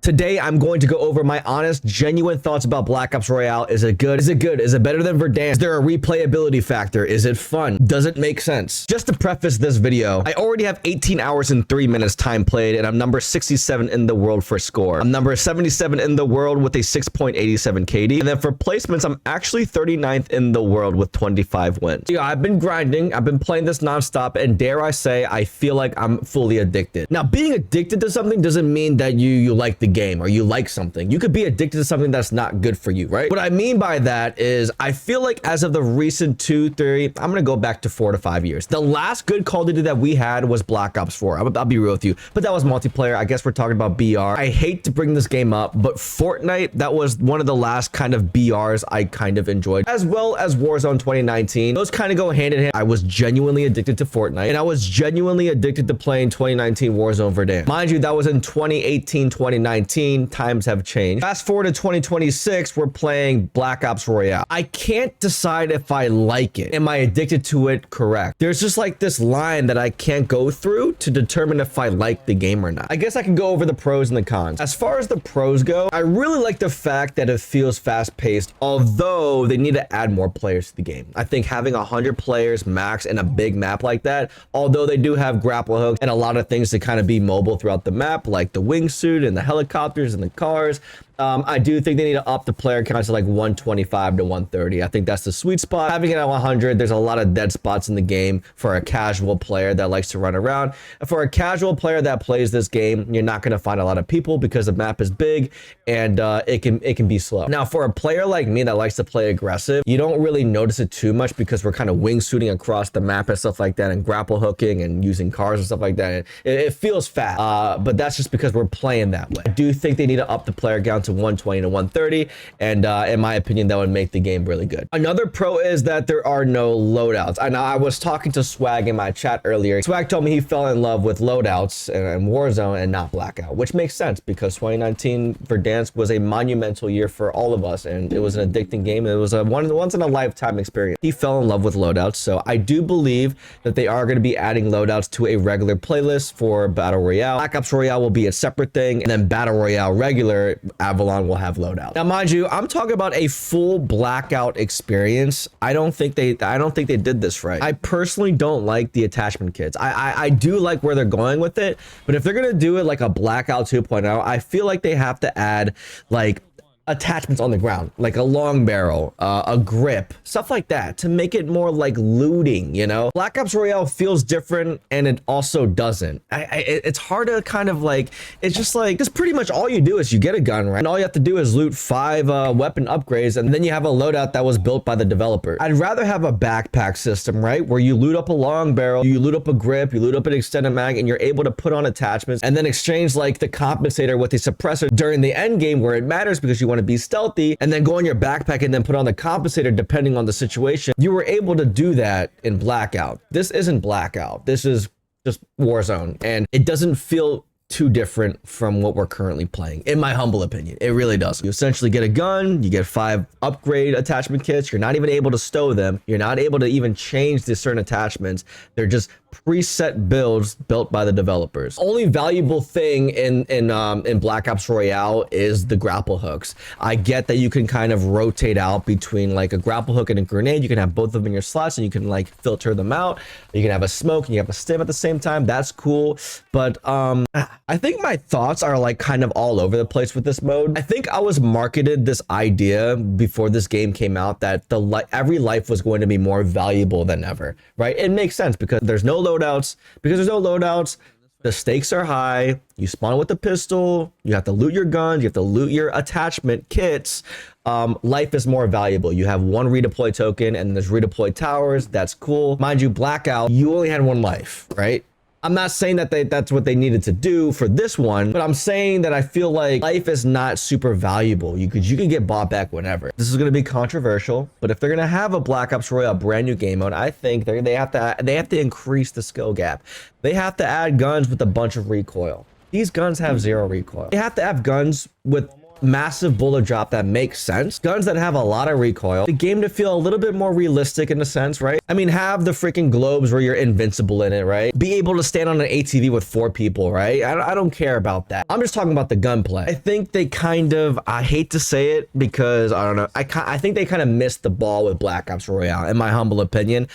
Today, I'm going to go over my honest, genuine thoughts about Black Ops Royale. Is it good? Is it good? Is it better than Verdansk? Is there a replayability factor? Is it fun? Does it make sense? Just to preface this video, I already have 18 hours and 3 minutes time played, and I'm number 67 in the world for score. I'm number 77 in the world with a 6.87 KD. And then for placements, I'm actually 39th in the world with 25 wins. Yeah, I've been grinding. I've been playing this nonstop, and dare I say, I feel like I'm fully addicted. Now, being addicted to something doesn't mean that you like the game or you like something. You could be addicted to something that's not good for you, right? What I mean by that is I feel like as of the recent 2, 3, I'm gonna go back to 4 to 5 years. The last good Call of Duty that we had was Black Ops 4. I'll be real with you, but that was multiplayer. I guess we're talking about BR. I hate to bring this game up, but Fortnite, that was one of the last kind of BRs I kind of enjoyed, as well as Warzone 2019. Those kind of go hand in hand. I was genuinely addicted to Fortnite, and I was genuinely addicted to playing 2019 Warzone Verdansk. Mind you, that was in 2018, 2019. Times have changed. Fast forward to 2026, we're playing Black Ops Royale. I can't decide if I like it. Am I addicted to it? Correct. There's just like this line that I can't go through to determine if I like the game or not. I guess I can go over the pros and the cons. As far as the pros go, I really like the fact that it feels fast paced, although they need to add more players to the game. I think having 100 players max in a big map like that, although they do have grapple hooks and a lot of things to kind of be mobile throughout the map, like the wingsuit and the helicopters and the cars, I do think they need to up the player count to like 125 to 130. I think that's the sweet spot. Having it at 100, there's a lot of dead spots in the game for a casual player that likes to run around. For a casual player that plays this game, you're not going to find a lot of people because the map is big and it can be slow. Now, for a player like me that likes to play aggressive, you don't really notice it too much because we're kind of wingsuiting across the map and stuff like that, and grapple hooking and using cars and stuff like that. It feels fast, but that's just because we're playing that way. I do think they need to up the player count to 120 to 130, and in my opinion, that would make the game really good. Another pro is that there are no loadouts. I was talking to Swag in my chat earlier. Swag told me he fell in love with loadouts and Warzone and not Blackout, which makes sense because 2019 Verdansk was a monumental year for all of us, and it was an addicting game. It was a once in a lifetime experience. He fell in love with loadouts, so I do believe that they are going to be adding loadouts to a regular playlist for Battle Royale. Black Ops Royale will be a separate thing, and then Battle Royale regular Avalon will have loadout. Now, mind you, I'm talking about a full Blackout experience. I don't think they did this right. I personally don't like the attachment kits. I do like where they're going with it, but if they're gonna do it like a Blackout 2.0, I feel like they have to add like attachments on the ground, like a long barrel, a grip, stuff like that, to make it more like looting, you know? Black Ops Royale feels different, and it also doesn't. It's hard to kind of like, it's just like, because pretty much all you do is you get a gun, right? And all you have to do is loot 5 weapon upgrades, and then you have a loadout that was built by the developer. I'd rather have a backpack system, right? Where you loot up a long barrel, you loot up a grip, you loot up an extended mag, and you're able to put on attachments and then exchange like the compensator with the suppressor during the end game where it matters because you want to be stealthy, and then go in your backpack and then put on the compensator depending on the situation. You were able to do that in Blackout. This isn't Blackout. This is just Warzone, and it doesn't feel too different from what we're currently playing, in my humble opinion. It really does. You essentially get a gun, you get 5 upgrade attachment kits. You're not even able to stow them. You're not able to even change the certain attachments. They're just preset builds built by the developers. Only valuable thing in Black Ops Royale is the grapple hooks. I get that you can kind of rotate out between like a grapple hook and a grenade. You can have both of them in your slots, and you can like filter them out. You can have a smoke and you have a stim at the same time. That's cool. But I think my thoughts are like kind of all over the place with this mode. I think I was marketed this idea before this game came out that every life was going to be more valuable than ever, right? It makes sense because there's no loadouts. Because there's no loadouts, the stakes are high. You spawn with a pistol. You have to loot your guns. You have to loot your attachment kits. Life is more valuable. You have 1 redeploy token, and there's redeploy towers. That's cool. Mind you, Blackout, you only had 1 life, right? I'm not saying that that's what they needed to do for this one, but I'm saying that I feel like life is not super valuable. You can get bought back whenever. This is going to be controversial, but if they're going to have a Black Ops Royale brand new game mode, I think they have to increase the skill gap. They have to add guns with a bunch of recoil. These guns have 0 recoil. They have to have guns with massive bullet drop that makes sense, guns that have a lot of recoil, the game to feel a little bit more realistic in a sense, right? I mean, have the freaking globes where you're invincible in it, right? Be able to stand on an ATV with 4 people, right? I don't care about that. I'm just talking about the gunplay. I think they kind of, I hate to say it because I don't know, I think they kind of missed the ball with Black Ops Royale, in my humble opinion.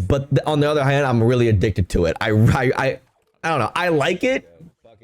But on the other hand, I'm really addicted to it. I don't know, I like it,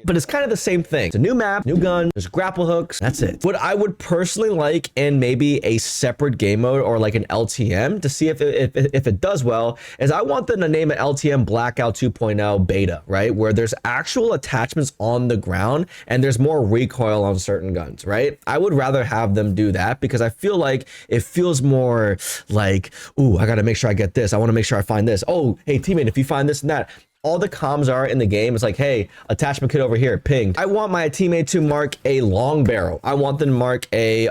but it's kind of the same thing. It's a new map, new gun, there's grapple hooks, that's it. What I would personally like in maybe a separate game mode or like an LTM to see if it does well is I want them to name it LTM Blackout 2.0 beta, right? Where there's actual attachments on the ground and there's more recoil on certain guns, right? I would rather have them do that because I feel like it feels more like, ooh, I gotta make sure I get this. I wanna make sure I find this. Oh, hey teammate, if you find this and that, all the comms are in the game is like, hey, attachment kit over here, ping. I want my teammate to mark a long barrel. I want them to mark a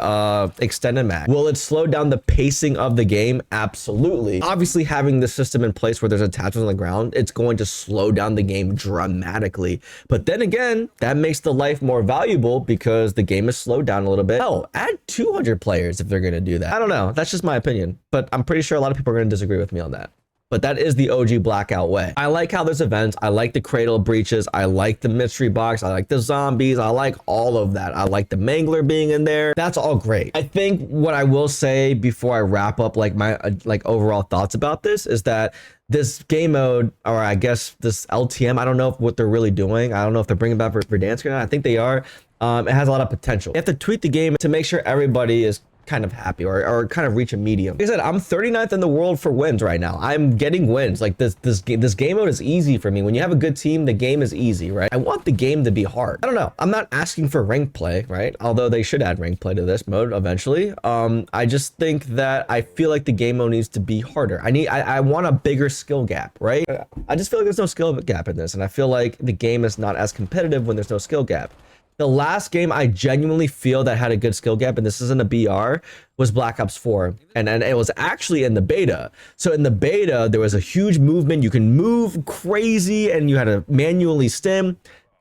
extended mag. Will it slow down the pacing of the game? Absolutely. Obviously, having the system in place where there's attachments on the ground, it's going to slow down the game dramatically. But then again, that makes the life more valuable because the game is slowed down a little bit. Hell, add 200 players if they're gonna do that. I don't know, that's just my opinion. But I'm pretty sure a lot of people are gonna disagree with me on that. But that is the OG Blackout way. I like how there's events. I like the cradle breaches. I like the mystery box. I like the zombies. I like all of that. I like the mangler being in there. That's all great. I think what I will say before I wrap up like my overall thoughts about this is that this game mode, or I guess this LTM, I don't know what they're really doing. I don't know if they're bringing back Verdansk or not. I think they are. It has a lot of potential. You have to tweak the game to make sure everybody is kind of happy or kind of reach a medium. Like I said, I'm 39th in the world for wins right now. I'm getting wins. Like this game mode is easy for me. When you have a good team, the game is easy, right? I want the game to be hard. I don't know. I'm not asking for rank play, right? Although they should add rank play to this mode eventually. I just think that I feel like the game mode needs to be harder. I want a bigger skill gap, right? I just feel like there's no skill gap in this, and I feel like the game is not as competitive when there's no skill gap. The last game I genuinely feel that had a good skill gap, and this isn't a BR, was Black Ops 4. And it was actually in the beta. So in the beta, there was a huge movement. You can move crazy and you had to manually stim.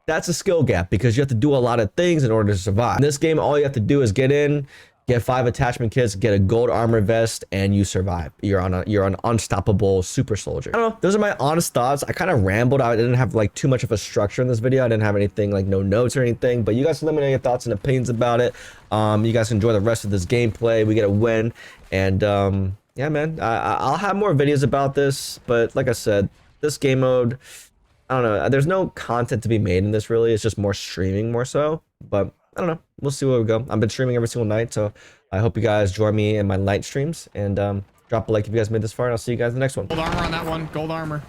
That's a skill gap because you have to do a lot of things in order to survive. In this game, all you have to do is get in, get 5 attachment kits, get a gold armor vest, and you survive. You're an unstoppable super soldier. I don't know. Those are my honest thoughts. I kind of rambled. I didn't have like too much of a structure in this video. I didn't have anything like no notes or anything. But you guys can let me know your thoughts and opinions about it. You guys enjoy the rest of this gameplay. We get a win, and yeah, man. I'll have more videos about this. But like I said, this game mode, I don't know. There's no content to be made in this really. It's just more streaming more so. But I don't know. We'll see where we go. I've been streaming every single night, so I hope you guys join me in my night streams. And drop a like if you guys made this far, and I'll see you guys in the next one. Gold armor on that one. Gold armor.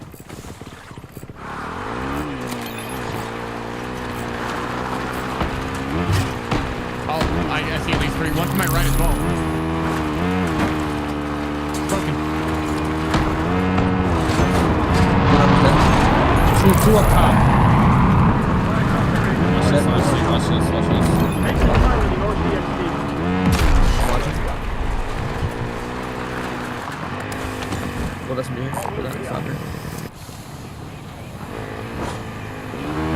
Oh, I see at least 3. One to my right as well. Broken. 2 up top. Watch this. Well, that's me. That's thunder.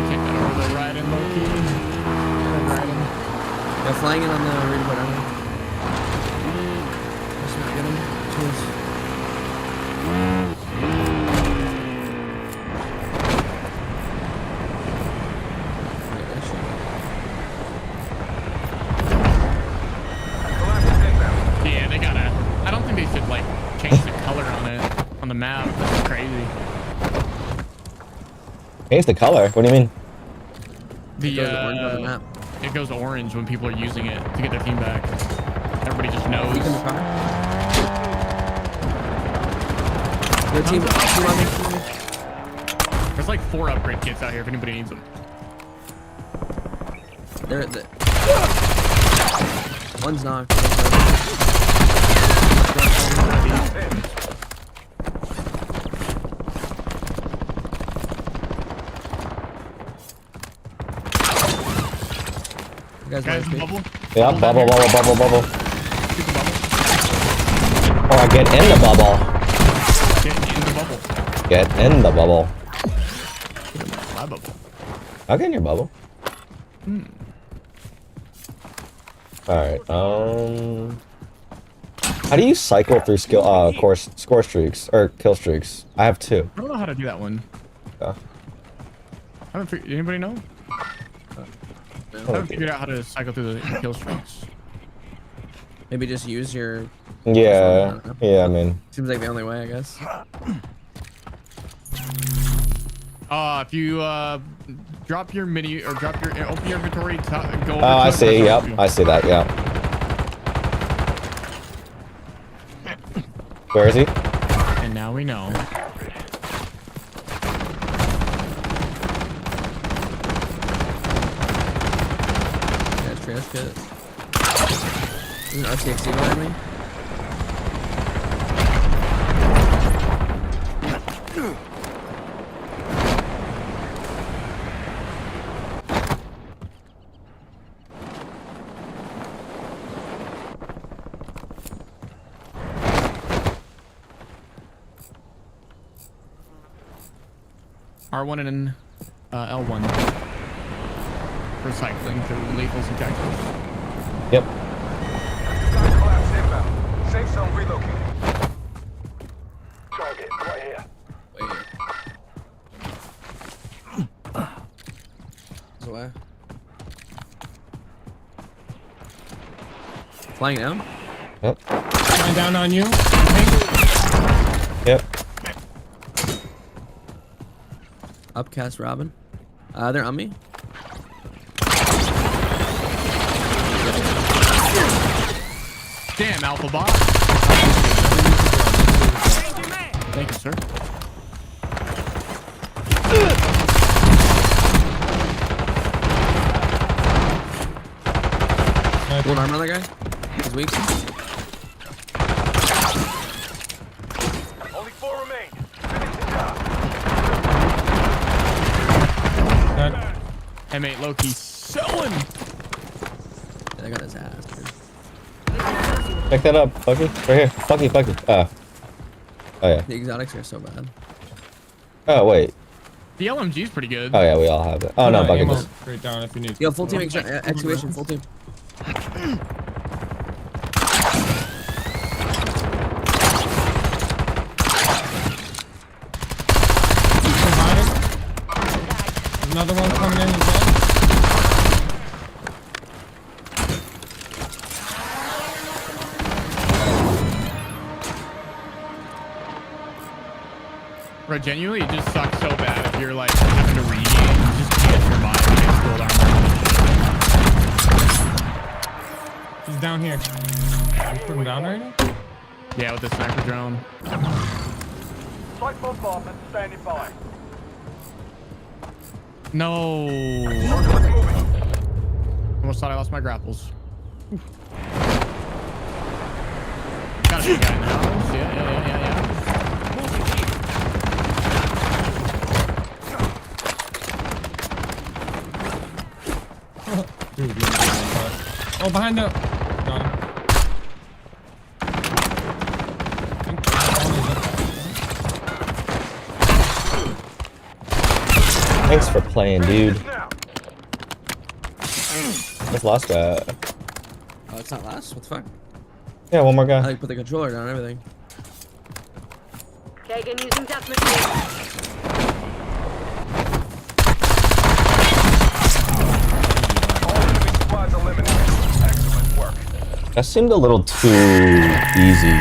Take that over the right in low key. Right in. They're flying in on the redeploy down there. Let's not get him. Cheers. Yeah, they gotta. I don't think they should like change the color on it on the map. That's crazy. Change the color? What do you mean? The goes orange on the map. It goes orange when people are using it to get their team back. Everybody just knows. Weak in the car. Your team on me. There's like 4 upgrade kits out here if anybody needs them. They're the one's knocked. You guys Bubble? Yeah, bubble. Shoot the bubble. Or get in the bubble. Get in the bubble. Get in the bubble. My bubble. I'll get in your bubble. Alright, how do you cycle through score streaks or kill streaks? I have 2. I don't know how to do that one. Yeah. I haven't figured. Anybody know? I haven't figured out how to cycle through the kill streaks. Maybe just use your. Yeah. Yeah. I mean. Seems like the only way, I guess. If you drop your mini or open your inventory, go. Over Oh, I see. Yep. you. I see that. Yeah. Where is he? And now we know. Trash kit. There's an RTXD behind me. R1 and L1 for cycling through lethals and tacticals. Yep. Collapse inbound. Safe zone relocated. Target right here. Wait. Away. Flying down? Yep. Flying down on you. Yep. Upcast Robin. They're on me. Damn, Alpha Bot. Thank you, sir. One armor on that guy. He's weak. Only 4 remain. Finish the job. M8 Loki sewing. Yeah, that got his ass, dude. Pick that up, Bucky. Right here. Bucky. Oh yeah. The exotics are so bad. Oh wait. The LMG is pretty good. Oh yeah, we all have it. Oh no, Bucky just. Straight down if you need. Yo, full team excavation, full team. Another one coming in as well. Bro, genuinely, it just sucks so bad if you're like having to regain. You just can't survive against gold armor. He's down here. You put him down already? Yeah, with the sniper drone. Strike bombardment standing by. No. Let's move it. Almost thought I lost my grapples. Got a big guy in the house. Yeah. Dude, oh, behind the. Got him. Thanks for playing, dude. Now. Just lost that. Oh, it's not last? What the fuck? Yeah, one more I guy. like put the controller down and everything. Kagan using death machine. All enemy squads eliminated. Excellent work. That seemed a little too easy.